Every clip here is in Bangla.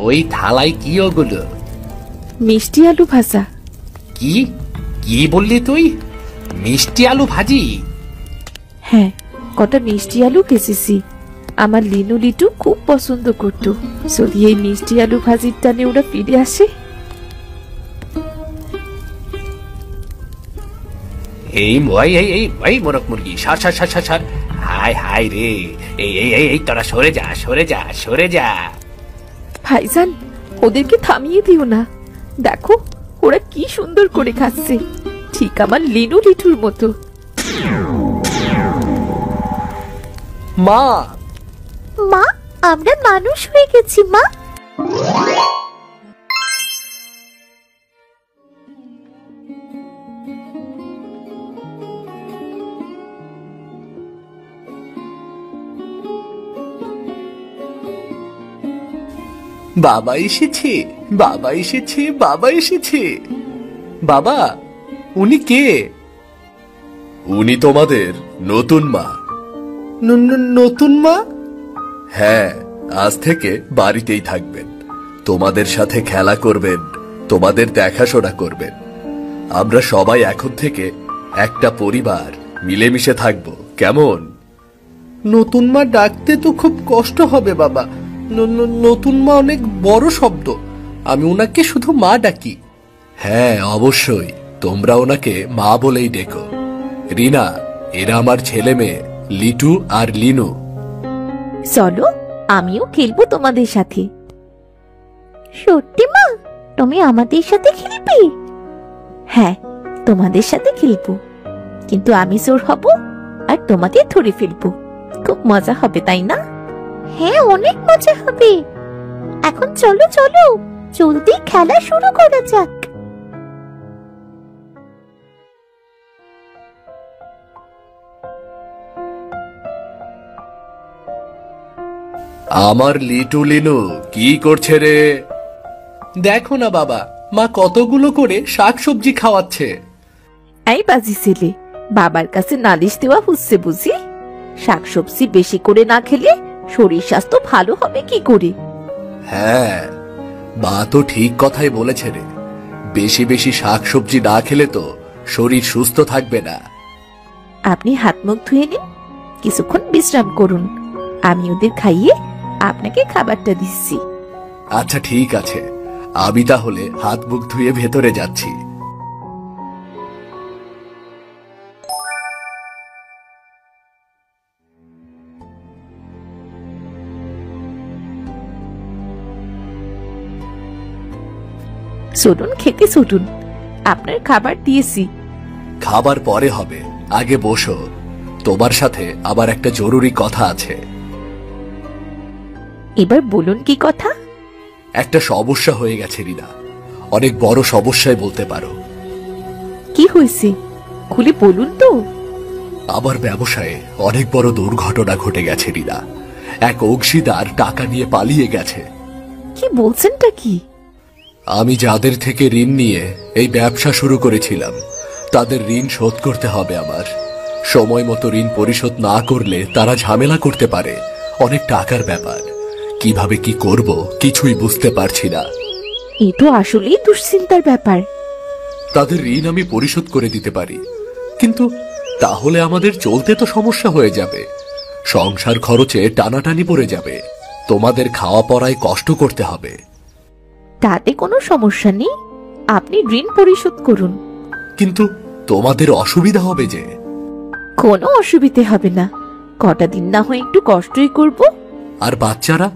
ওই থালায় কি ওগুলো? মিষ্টি আলু ভাজা। কি কি বললি তুই? মিষ্টি আলু ভাজি? হ্যাঁ, কটা মিষ্টি আলু কেচেছি। আমার লিনু লিটু খুব পছন্দ করতো। যদি এই মিষ্টি আলু ভাজির টানে ওরা ফিরে আসে। এই মোরক মুরগি, সার সার সার সার সার। হায় হায় রে, এই তোরা সরে যা সরে যা সরে যা। ভাইজান, ওদেরকে থামিয়ে দিও না। দেখো ওরা কি সুন্দর করে খাচ্ছে, ঠিক আমার লিনু লিটুর মতো। মা, মা, আমরা মানুষ হয়ে গেছি মা। বাবা এসেছে, বাবা এসেছে, বাবা এসেছে। বাবা, উনি কে? উনি তোমাদের নতুন মা। নতুন মা? হ্যাঁ, আজ থেকে বাড়িতেই থাকবেন, তোমাদের সাথে খেলা করবেন, তোমাদের দেখাশোনা করবেন। আমরা সবাই এখন থেকে একটা পরিবার, মিলেমিশে থাকবো, কেমন? নতুন মা ডাকতে তো খুব কষ্ট হবে বাবা। নতুন মা অনেক বড় শব্দ, আমি ওনাকে শুধু মা ডাকি। হ্যাঁ অবশ্যই, তোমরা ওনাকে মা বলেই ডেকো। রিনা, এরা আমার ছেলে মেয়ে লিটু আর লিনু। চলো, আমিও খেলবো তোমাদের সাথে। সত্যি মা, তুমি আমাদের সাথে খেলবে? হ্যাঁ, তোমাদের সাথে খেলবো, কিন্তু আমি চোর হব আর তোমাদের ধরে ফেলবো। খুব মজা হবে, তাই না? হ্যাঁ, অনেক মজা হবে। এখন চলো চলো, জলদি খেলা শুরু করা যাক। আমার লিটু লিনু কি করছে রে? দেখো না বাবা, মা কতগুলো করে শাকসবজি খাওয়াচ্ছে। এই বাজি ছেলে, বাবার কাছে নালিশ দেওয়া হচ্ছে বুঝি? শাকসবজি বেশি করে না খেলে শরীর স্বাস্থ্য ভালো হবে কি করে? হ্যাঁ, মা তো ঠিক কথাই বলেছে রে। বেশি বেশি শাকসবজি না খেলে তো শরীর সুস্থ থাকবে না। আপনি হাত মুখ ধুয়ে নিন, কিছুক্ষণ বিশ্রাম করুন। আমি ওদের খাইয়ে আপনাকে খাবারটা দিচ্ছি। আচ্ছা ঠিক আছে, আমি তাহলে হাত মুখ ধুয়ে ভেতরে যাচ্ছি। চলুন খেতে চলুন, আপনার খাবার দিয়েছি। খাবার পরে হবে, আগে বসো। তোমার সাথে আবার একটা জরুরি কথা আছে। এবার বলুন কি কথা? একটা সমস্যা হয়ে গেছে রিনা, অনেক বড় সমস্যায় বলতে পারো। কি হয়েছে খুলে বলুন তো। আমার ব্যবসায়ে অনেক বড় দুর্ঘটনা ঘটে গেছে রিনা। এক অংশীদার টাকা নিয়ে পালিয়ে গেছে। কি বলছেনটা কি? আমি যাদের থেকে ঋণ নিয়ে এই ব্যবসা শুরু করেছিলাম, তাদের ঋণ শোধ করতে হবে আমার। সময় মতো ঋণ পরিশোধ না করলে তারা ঝামেলা করতে পারে, অনেক টাকার ব্যাপার। কিভাবে কি করব কিছুই বুঝতে পারছি না। এ তো আসলেই দুশ্চিন্তার ব্যাপার। তাদের ঋণ আমি পরিশোধ করে দিতে পারি, কিন্তু তাহলে আমাদের চলতে তো সমস্যা হয়ে যাবে। সংসার খরচে টানাটানি পড়ে যাবে, তোমাদের খাওয়া পড়ায় কষ্ট করতে হবে। তাতে কোনো সমস্যা নেই, আপনি ঋণ পরিশোধ করুন। কিন্তু তোমাদের অসুবিধা হবে যে। কোনো অসুবিধে হবে না, কটা দিন না হয় একটু কষ্টই করব। আর বাচ্চারা?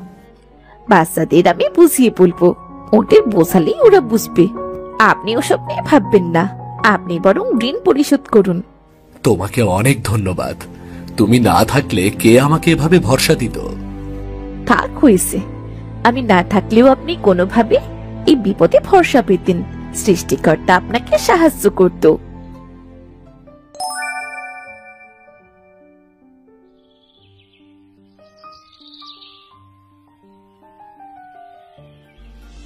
বাচ্চাদের আমি বুঝিয়ে বলবো, ওদের বোঝালেই ওরা বুঝবে। আপনি ওসব নিয়ে ভাববেন না, আপনি বরং ঋণ পরিশোধ করুন। তোমাকে অনেক ধন্যবাদ। তুমি না থাকলে কে আমাকে এভাবে ভরসা দিত? থাক হয়েছে, আমি না থাকলেও আপনি কোনোভাবে এই বিপদে ভরসা পেতেন। সৃষ্টিকর্তা আপনাকে সাহায্য করত।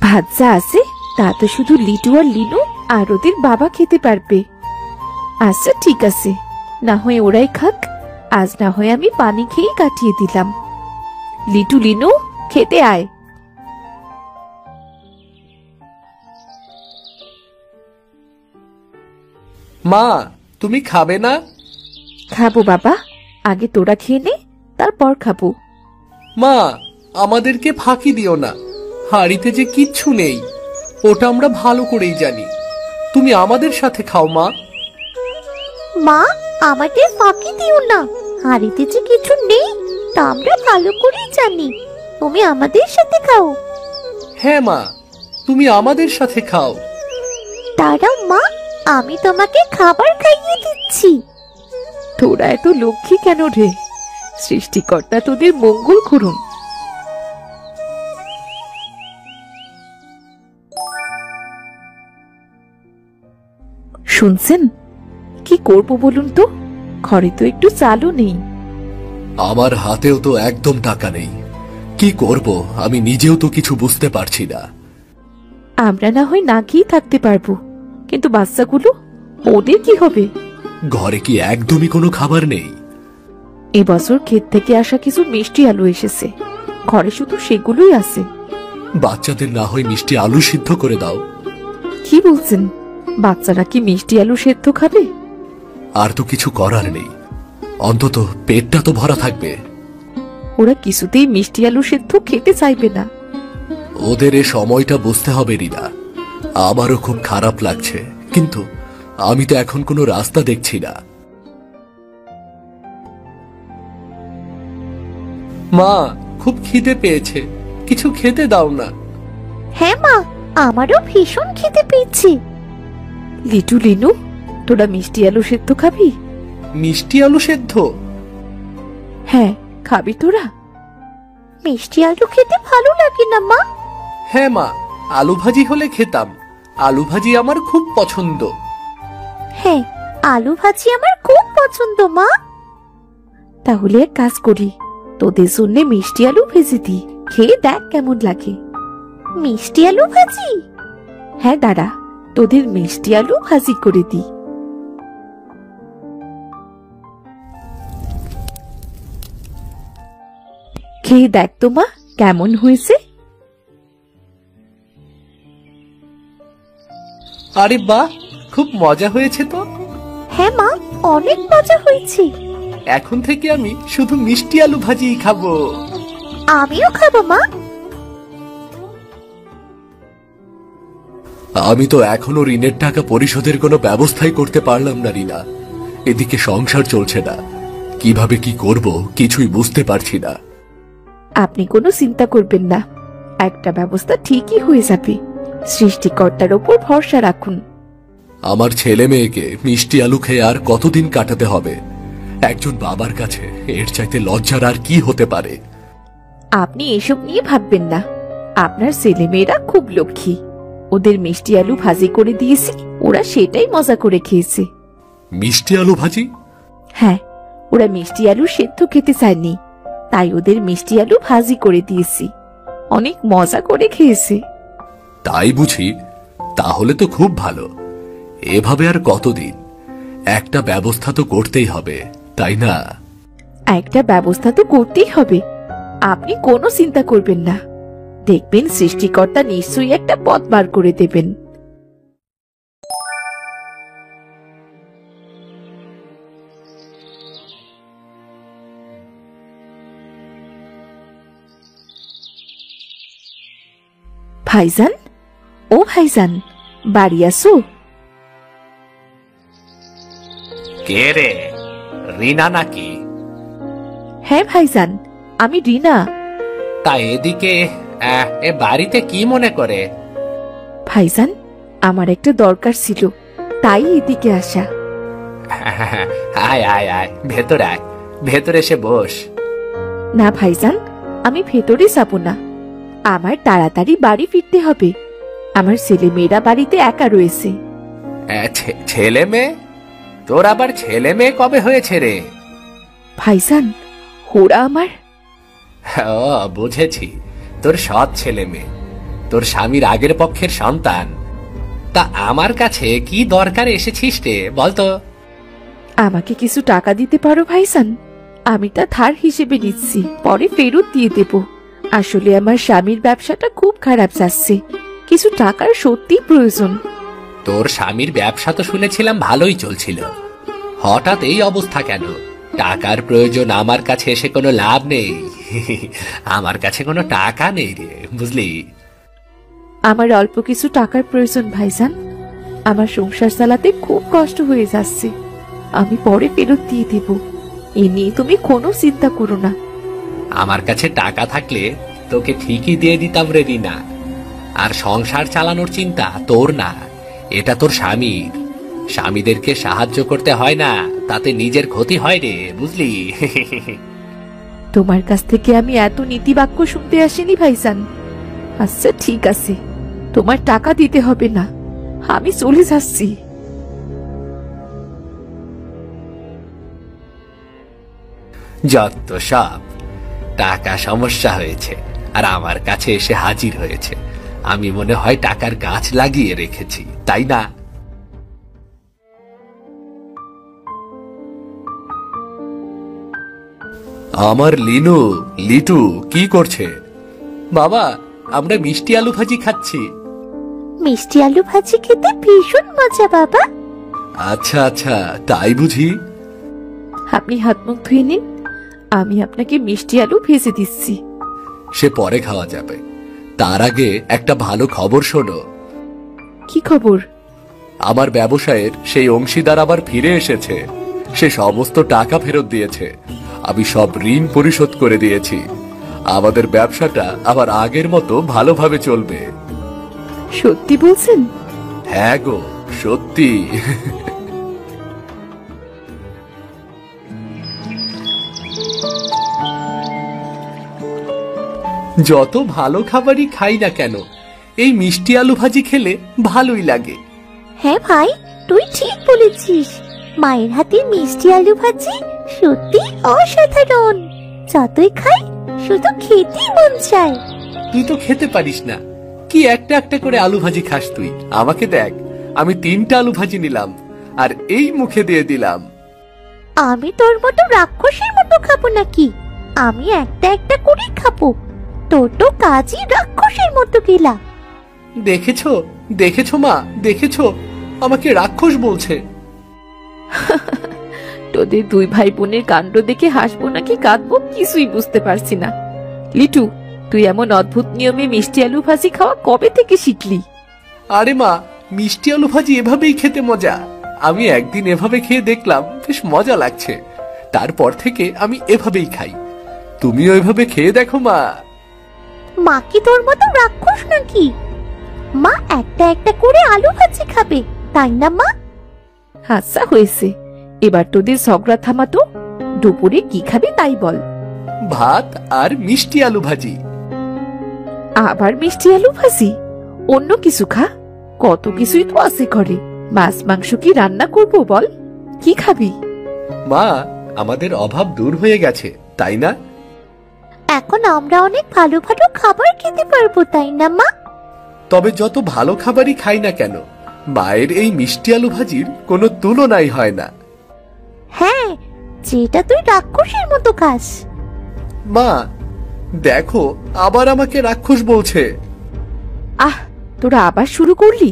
ভাত যা আছে তা তো শুধু লিটু আর লিনু আর ওদের বাবা খেতে পারবে। আচ্ছা ঠিক আছে, না হয় ওরাই খাক, আজ না হয় আমি পানি খেয়ে কাটিয়ে দিলাম। লিটু লিনু, খেতে আয়। মা, তুমি খাবে না? খাবো বাবা, আগে তোরা খেয়ে নে, তারপর খাবো। মা, আমাদেরকে ফাঁকি দিও না। হাড়িতে যে কিচ্ছু নেই, ওটা আমরা ভালো করেই জানি। তুমি আমাদের সাথে খাও মা। মা, আমাদের ফাঁকি দিও না। হাড়িতে যে কিছু নেই তা আমরা ভালো করেই জানি। তুমি আমাদের সাথে খাও। হ্যাঁ মা, তুমি আমাদের সাথে খাও। দাঁড়াও মা, আমি তোমাকে খাবার খাইয়ে দিচ্ছি। তোরা এত লক্ষ্মী কেন রে? সৃষ্টিকর্তা তোদের মঙ্গল করুন। শুনছেন? কি করব বলুন তো? ঘরে তো একটু চালও নেই। আমার হাতেও তো একদম টাকা নেই। কি করব আমি নিজেও তো কিছু বুঝতে পারছি না। আমরা না হয় না খেয়ে থাকতে পারবো, কিন্তু বাচ্চাগুলো, ওদের কি হবে? ঘরে কি একদমই কোনো খাবার নেই? এবছর ক্ষেত থেকে আসা কিছু মিষ্টি আলু এসেছে, ঘরে শুধু সেগুলোই আছে। বাচ্চাদের না হয় মিষ্টি আলু সিদ্ধ করে দাও। কি বলছেন? বাচ্চারা কি মিষ্টি আলু সেদ্ধ খাবে? আর তো কিছু করার নেই, অন্তত পেটটা তো ভরা থাকবে। ওরা কিছুতেই মিষ্টি আলু সেদ্ধ খেতে চাইবে না। ওদের এ সময়টা বুঝতে হবে রিনা। আমারও খুব খারাপ লাগছে, কিন্তু আমি তো এখন কোনো রাস্তা দেখছি না। মা, খুব খিদে পেয়েছে, কিছু খেতে দাও না। হ্যাঁ মা, আমারও ভীষণ খেতে পেয়েছে। লিটু, লিনু, তোরা মিষ্টি আলু সেদ্ধ খাবি? মিষ্টি আলু সেদ্ধ? হ্যাঁ, খাবি তোরা? মিষ্টি আলু খেতে ভালো লাগে না মা। হ্যাঁ মা, আলু ভাজি হলে খেতাম। আলু ভাজি আমার খুব পছন্দ। হ্যাঁ, আলু ভাজি আমার খুব পছন্দ মা। তাহলে এক কাজ করি, তোদের জন্য মিষ্টি আলু ভেজে দিই, খেয়ে দেখ কেমন লাগে। মিষ্টি আলু ভাজি? হ্যাঁ দাঁড়া, তোদের মিষ্টি আলু ভাজি করে দিই। খেয়ে দেখ তো মা, কেমন হয়েছে? আরে বাহ, খুব মজা হয়েছে তো। হ্যাঁ মা, অনেক মজা হয়েছে। এখন থেকে আমি শুধু মিষ্টি আলু ভাজিই খাবো। আমিও খাবো মা। আমি তো এখনো ঋণের টাকা পরিশোধের কোনো ব্যবস্থাই করতে পারলাম না রিনা। এদিকে সংসার চলছে না, কিভাবে কি করব কিছুই বুঝতে পারছি না। আপনি কোনো চিন্তা করবেন না, একটা ব্যবস্থা ঠিকই হয়ে যাবে। সৃষ্টিকর্তার ওপর ভরসা রাখুন। আমার ছেলে মেয়েকে মিষ্টি আলু খেয়ে আর কতদিন কাটাতে হবে? একজন বাবার কাছে এর চাইতে লজ্জার আর কি হতে পারে? আপনি এসব নিয়ে ভাববেন না, আপনার ছেলেমেয়েরা খুব লক্ষ্মী। ওদের মিষ্টি আলু ভাজি করে দিয়েছি, ওরা সেটাই মজা করে খেয়েছে। মিষ্টি আলু ভাজি? হ্যাঁ, ওরা মিষ্টি আলু সেদ্ধ খেতে চায়নি, তাই ওদের মিষ্টি আলু ভাজি করে দিয়েছি। অনেক মজা করে খেয়েছে। তাই বুঝি? তাহলে তো খুব ভালো। এভাবে আর কতদিন? একটা ব্যবস্থা তো করতেই হবে, তাই না? একটা ব্যবস্থা তো করতেই হবে, আপনি কোনো চিন্তা করবেন না। দেখবেন সৃষ্টিকর্তা নিশ্চয়ই একটা পথ বার করে দেবেন। ভাইজান, ও ভাইজান, বাড়ি আসো। কে রে, রিনা নাকি? হ্যাঁ ভাইজান, আমি রিনা। তা এদিকে এ বাড়িতে কি মনে করে? ভাইজান, আমার একটা দরকার ছিল, তাই এদিকে আসা। আয় আয় আয়, ভেতরে আয়, ভেতরে এসে বস। না ভাইজান, আমি ভেতরে যাব না, আমার তাড়াতাড়ি বাড়ি ফিরতে হবে। আমার ছেলে মেয়েরা বাড়িতে একা রয়েছে। ছেলে মেয়ে? তোর আবার ছেলে মেয়ে কবে হয়েছে রে? ভাইজান, ওরা আমার। ও বুঝেছি, তোর সৎ ছেলে মেয়ে, তোর স্বামীর আগের পক্ষের সন্তান। তা আমার কাছে কি দরকার এসেছিস রে, বলতো? আমাকে কিছু টাকা দিতে পারো ভাইজান? আমি তা ধার হিসেবে নিচ্ছি, পরে ফেরত দিয়ে দেব। আসলে আমার স্বামীর ব্যবসাটা খুব খারাপ যাচ্ছে, কিছু টাকার সত্যি প্রয়োজন। তোর স্বামীর ব্যবসা তো শুনেছিলাম ভালোই চলছিল, হঠাৎ এই অবস্থা কেন? টাকার প্রয়োজন আমার কাছে এসে কোনো লাভ নেই। আমার কাছে কোনো টাকা নেই রে, বুঝলি? আমার অল্প কিছু টাকার প্রয়োজন ভাইজান। আমার সংসার চালাতে খুব কষ্ট হয়ে যাচ্ছে, আমি পরে ফেরত দিয়ে দেব, এ নিয়ে তুমি কোনো চিন্তা করো না। আমার কাছে টাকা থাকলে তোকে ঠিকই দিয়ে দিতাম রে রিনা। আর সংসার চালানোর চিন্তা তোর না, এটা তোর স্বামীর। স্বামীদেরকে সাহায্য করতে হয় না, তাতে নিজের ক্ষতি হয় রে, বুঝলি? তোমার কাছ থেকে আমি এত নীতি বাক্য শুনতে আসিনি ভাইজান। আচ্ছা ঠিক আছে, তোমার টাকা দিতে হবে না, আমি চলে যাচ্ছি। যত সব টাকা সমস্যা হয়েছে আর আমার কাছে এসে হাজির হয়েছে। আমি মনে হয় টাকার গাছ লাগিয়ে রেখেছি, তাই না? আমার লিনু, লিটু কি করছে? বাবা, আমরা মিষ্টি আলু ভাজি খাচ্ছি। মিষ্টি আলু ভাজি খেতে ভীষণ মজা বাবা। আচ্ছা আচ্ছা, তাই বুঝি। আপনি হাত মুখ ধুয়ে নিন, আমি আপনাকে মিষ্টি আলু ভেজে দিচ্ছি। সে পরে খাওয়া যাবে, তার আগে একটা ভালো খবর শোনো। কি খবর? আমার ব্যবসায়ের সেই অংশীদার আবার ফিরে এসেছে। সে সমস্ত টাকা ফেরত দিয়েছে। আমি সব ঋণ পরিশোধ করে দিয়েছি। আমাদের ব্যবসাটা আবার আগের মতো ভালোভাবে চলবে। সত্যি বলছেন? হ্যাঁ গো, সত্যি। যত ভালো খাবারই খাই না কেন, এই মিষ্টি আলু ভাজি খেলে ভালোই লাগে। হ্যাঁ ভাই, তুই ঠিক বলেছিস। মায়ের হাতের মিষ্টি আলু ভাজি সত্যি অসাধারণ। যতই খাই শুধু খেতেই মন চায়। তুই তো খেতে পারিস না, কি একটা একটা করে আলু ভাজি খাস তুই? আমাকে দেখ, আমি 3টা আলু ভাজি নিলাম আর এই মুখে দিয়ে দিলাম। আমি তোর মতো রাক্ষসের মতো খাবো নাকি? আমি একটা একটা করে খাবো। তোর তো কাজই রাক্ষসের মতো গেলা। দেখেছো দেখেছো মা, দেখেছো আমাকে রাক্ষস বলছে। তোদের দুই ভাই বোনের কাণ্ড দেখে হাসবো নাকি কাঁদবো কিছুই বুঝতে পারছি না। লিটু, তুই এমন অদ্ভুত নিয়মে মিষ্টি আলু ভাজি খাওয়া কবে থেকে শিখলি? আরে মা, মিষ্টি আলু ভাজি এভাবেই খেতে মজা। আমি একদিন এভাবে খেয়ে দেখলাম, বেশ মজা লাগছে। তারপর থেকে আমি এভাবেই খাই। তুমিও এভাবে খেয়ে দেখো মা। মা কি তোর মতো রাক্ষস নাকি? মা একটা একটা করে আলু ভাজি খাবে, তাই না মা? আচ্ছা হয়েছে, এবার তোদের ঝগড়া থামাতো। দুপুরে কি খাবি তাই বল। ভাত আর মিষ্টি আলু ভাজি। আবার মিষ্টি আলু ভাজি? অন্য কিছু খা, কত কিছুই তো আছে ঘরে। মাছ মাংস কি রান্না করবো বল? কি খাবি? মা, আমাদের অভাব দূর হয়ে গেছে, তাই না? এখন আমরা অনেক ভালো ভালো খাবার খেতে পারবো, তাই না মা? তবে যত ভালো খাবারই খাই না কেন, মায়ের এই মিষ্টি আলু ভাজির কোনো তুলনাই হয় না। হ্যাঁ, যেটা তুই রাক্ষসের মতো খাস। মা দেখো, আবার আমাকে রাক্ষস বলছে। আহ, তোরা আবার শুরু করলি?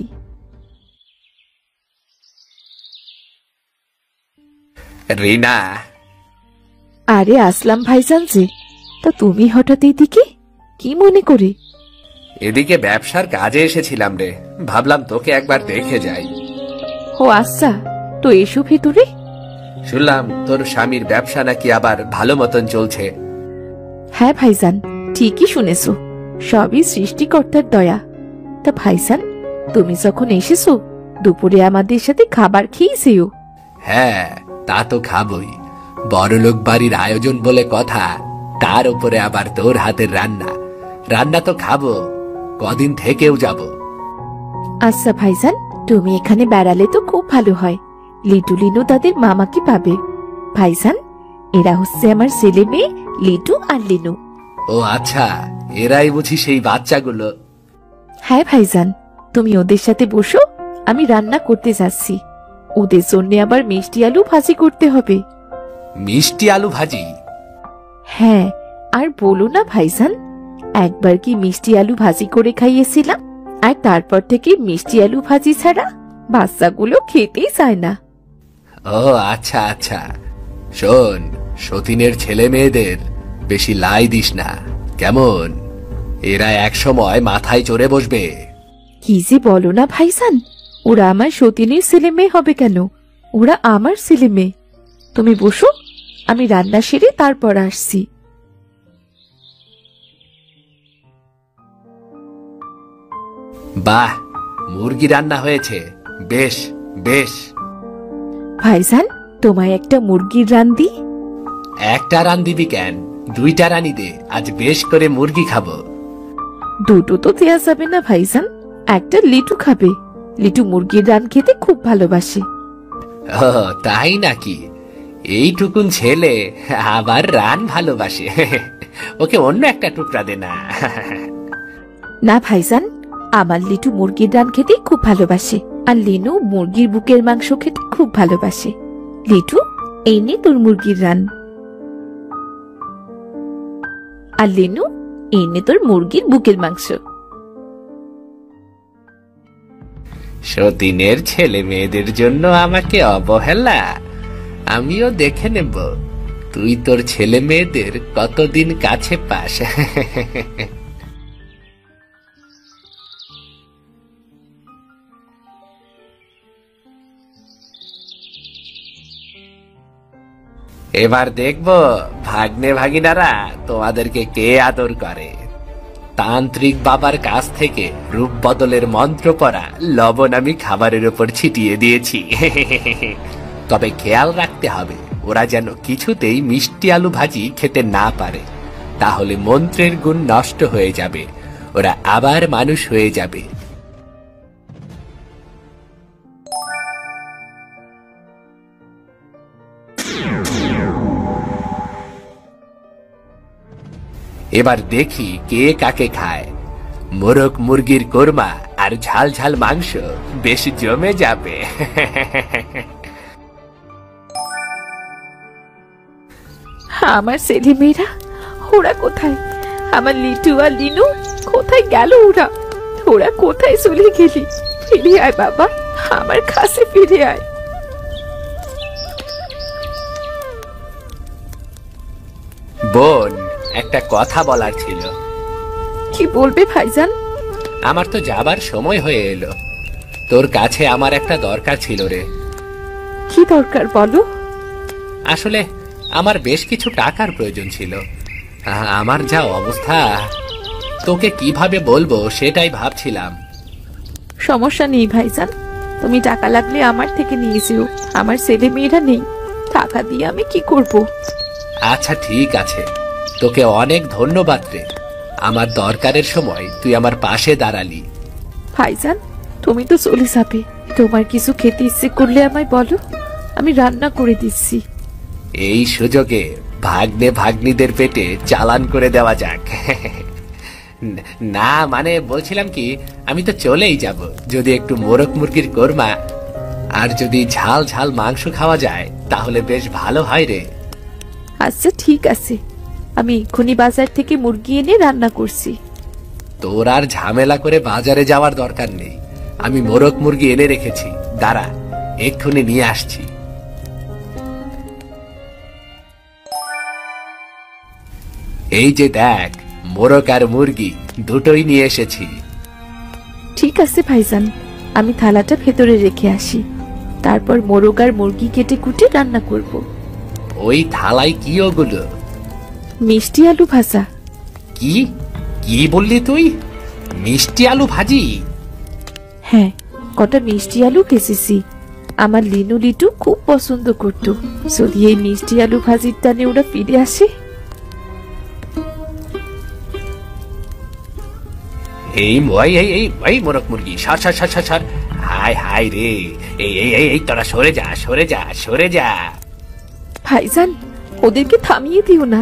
রিনা, আরে আসলাম ভাইজান যে, তা তুমি হঠাৎ এইদিকে কি মনে করে? এদিকে ব্যবসার কাজে এসেছিলাম রে, ভাবলাম তোকে একবার দেখে যাই। ও আচ্ছা, তো এসো ভেতরে। শুনলাম তোর স্বামীর ব্যবসা নাকি আবার ভালো মতন চলছে। হ্যাঁ ভাইজান, ঠিকই শুনেছো, সবই সৃষ্টিকর্তার দয়া। তা ভাইজান, তুমি যখন এসেছো দুপুরে আমাদের সাথে খাবার খেয়েছেও। হ্যাঁ, তা তো খাবই। বড়লোক বাড়ির আয়োজন বলে কথা, তার উপরে আবার তোর হাতের রান্না। রান্না তো খাবো, কদিন থেকেও যাব। আচ্ছা ভাইজান, তুমি এখানে বেড়ালে তো খুব ভালো হয়। লিটু লিনু তাদের মামাকে পাবে। ভাইজান, এরা হচ্ছে আমার ছেলে মেয়ে লিটু আর লিনু। ও আচ্ছা, এরাই বুঝি সেই বাচ্চাগুলো। হ্যাঁ ভাইজান, তুমি ওদের সাথে বসো, আমি রান্না করতে যাচ্ছি। ওদের জন্য আবার মিষ্টি আলু ভাজি করতে হবে। মিষ্টি আলু ভাজি? হ্যাঁ, আর বলো না ভাইজান, একবার কি মিষ্টি আলু ভাজি করে খাইয়েছিলাম, আর তারপর থেকে মিষ্টি আলু ভাজি ছাড়া বাচ্চাগুলো খেতেই চায় না। ও আচ্ছা আচ্ছা, শোন, সতীনের ছেলে মেয়েদের বেশি লাই দিস না, কেমন? এরা এক সময় মাথায় চড়ে বসবে। কি যে বলো না ভাইজান, ওরা আমার সতীনের ছেলে মেয়ে হবে কেন? ওরা আমার ছেলে মেয়ে। তুমি বসো, আমি রান্না সেরে তারপর আসছি। বাহ, মুরগি রান্না হয়েছে, বেশ বেশ। ভাইজান, তোমায় একটা মুরগির রান দিই? একটা রান দিবি কেন, 2টা রানি দে, আজ বেশ করে মুরগি খাবো। দুটো তো দেয়া যাবে না ভাইজান, একটা লিটু খাবে। লিটু মুরগির রান খেতে খুব ভালোবাসে। ও তাই নাকি? এইটুকুন ছেলে আবার রান ভালোবাসে, ওকে অন্য একটা টুকরা দে না। না ভাইজান, আমার লিটু মুরগির রান খেতে খুব ভালোবাসে, আর লিনু মুরগির বুকের মাংস খেতে খুব ভালোবাসে। লিটু, এই নে তোর মুরগির রান। আর লিনু, এই নে তোর মুরগির বুকের মাংস। সতীনের ছেলে মেয়েদের জন্য আমাকে অবহেলা? আমিও দেখে নেব তুই তোর ছেলে মেয়েদের কতদিন কাছে পাস। এবার দেখব ভাগ্নে ভাগিনারা তোমাদেরকে কে আদর করে। তান্ত্রিক বাবার কাছ থেকে রূপ বদলের মন্ত্র পড়া লবণ আমি খাবারের উপর ছিটিয়ে দিয়েছি। তবে খেয়াল রাখতে হবে ওরা যেন কিছুতেই মিষ্টি আলু ভাজি খেতে না পারে, তাহলে মন্ত্রের গুণ নষ্ট হয়ে যাবে, ওরা আবার মানুষ হয়ে যাবে। এবার দেখি কে কাকে খায়। মোরগ মুরগির কোরমা আর ঝাল ঝাল মাংস বেশ জমে যাবে। আমার ছেলে মেয়েরা ওরা কোথায়? আমার লিটু আর লিনু কোথায় গেল? ওরা ওরা কোথায় চলে গেলি? ফিরে আয় বাবা, আমার কাছে ফিরে আয়। বোন, একটা কথা বলার ছিল। কি বলবে ভাইজান? আমার তো যাবার সময় হয়ে এলো, তোর কাছে আমার একটা দরকার ছিল রে। কি দরকার বলো? আসলে আমার বেশ কিছু টাকার প্রয়োজন ছিল। আমার যা অবস্থা, তোকে কিভাবে বলবো সেটাই ভাবছিলাম। সমস্যা নেই ভাইজান, তুমি টাকা লাগলে আমার থেকে নিয়ে যেও। আমার ছেলে মেয়েরা নেই, টাকা দিয়ে আমি কি করব? আচ্ছা ঠিক আছে, তোকে অনেক ধন্যবাদ রে। আমার দরকারের সময় তুই আমার পাশে দাঁড়ালি। ভাইজান, তুমি তো চলে যাবে, তোমার কিছু খেতে ইচ্ছে করলে আমায় বলো, আমি রান্না করে দিচ্ছি। এই সুযোগে ভাগ্নে ভাগ্নিদের পেটে চালান করে দেওয়া যাক। না মানে বলছিলাম কি, আমি তো চলেই যাব, যদি একটু মোরগ মুরগির কোরমা আর যদি ঝাল ঝাল মাংস খাওয়া যায় তাহলে বেশ ভালো হয় রে। আচ্ছা ঠিক আছে, আমি এক্ষুনি বাজার থেকে মুরগি এনে রান্না করছি। তোর আর ঝামেলা করে বাজারে যাওয়ার দরকার নেই, আমি মোরগ মুরগি এনে রেখেছি, দাঁড়া এক্ষুনি নিয়ে আসছি। এই যে দেখ, মোরগ আর মুরগি দুটোই নিয়ে এসেছি। ঠিক আছে ভাইজান, আমি থালাটা ভেতরে রেখে আসি, তারপর মোরগ আর মুরগি কেটে কুটে রান্না করব। ওই থালায় কি ওগুলো? মিষ্টি আলু ভাজা। কি কি বললি তুই? মিষ্টি আলু ভাজি? হ্যাঁ, কটা মিষ্টি আলু কেচেছি, আমার লিনু লিটু খুব পছন্দ করত। যদি এই মিষ্টি আলু ভাজির টানে ওরা ফিরে আসে। এই এই মোরগ মুরগি সর সর সর সর সর। হায় হায় রে, এই এই এই তোরা সরে যা সরে যা সরে যা। ভাইজান, ওদেরকে থামিয়ে দিও না,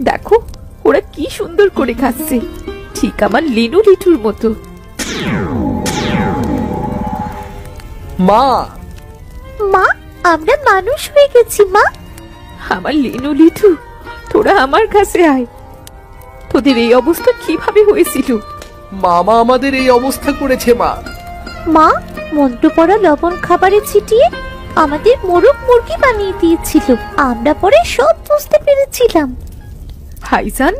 দেখো ওরা কি সুন্দর করে খাচ্ছে, ঠিক আমার লিনু লিটুর মতো। মা, মা, আমরা মানুষ হয়ে গেছি মা। আমার লিনু লিটু, তোরা আমার কাছে আয়। তোদের এই অবস্থা কিভাবে হয়েছিল? মামা আমাদের এই অবস্থা করেছে মা। মা মন্ত্র পড়া লবণ খাবারে ছিটিয়ে আমাদের মোরগ মুরগি বানিয়ে দিয়েছিল। আমরা পরে সব বুঝতে পেরেছিলাম। ভাইজান,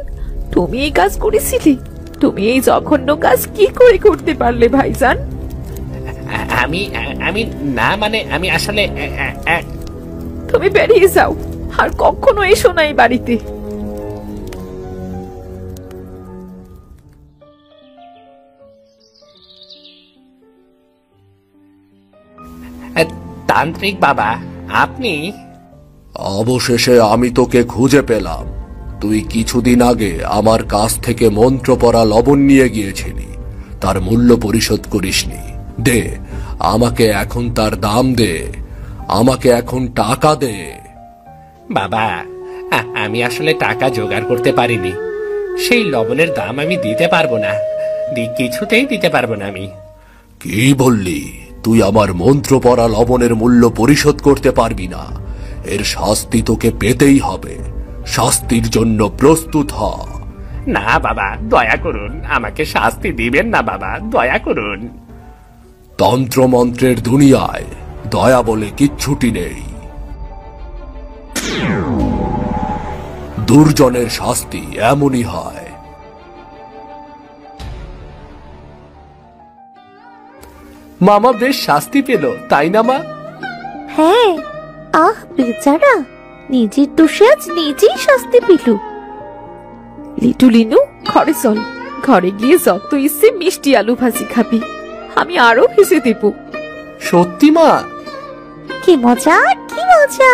তুমি এই কাজ করেছিলে? তুমি এই জঘন্য কাজ কি করে করতে পারলে ভাইজান? আমি আমি না মানে আমি আসলে তুমি বেরিয়ে যাও, আর কখনো এসো না এই বাড়িতে। তান্ত্রিক বাবা, আপনি? অবশেষে আমি তোকে খুঁজে পেলাম। তুই কিছুদিন আগে আমার কাছ থেকে মন্ত্র পড়া লবণ নিয়ে গিয়েছিলি, তার মূল্য পরিশোধ করিসনি। দে, আমাকে এখন তার দাম দে, আমাকে এখন টাকা দে। বাবা, আমি আসলে টাকা জোগাড় করতে পারিনি। সেই লবণের দাম আমি দিতে পারবো না, কিছুতেই দিতে পারবো না আমি। কি বললি? তুই আমার মন্ত্র পড়া লবণের মূল্য পরিশোধ করতে পারবি না? এর শাস্তি তোকে পেতেই হবে। শাস্তির জন্য প্রস্তুত হ। না বাবা, দয়া করুন, আমাকে শাস্তি দিবেন না বাবা, দয়া করুন। তন্ত্রমন্ত্রের দুনিয়ায় দয়া বলে কিচ্ছুটি নেই। দুর্জনের শাস্তি এমনই হয়। মামা বেশ শাস্তি পেল, তাই না মা? হ্যাঁ, আহ বেচারা, নিজের দোষে আজ নিজেই শাস্তি পেল। লিটু লিনু, ঘরে চল। ঘরে গিয়ে যত ইচ্ছে মিষ্টি আলু ভাজি খাবি, আমি আরো ভেজে দেব। সত্যি মা? কি মজা, কি মজা!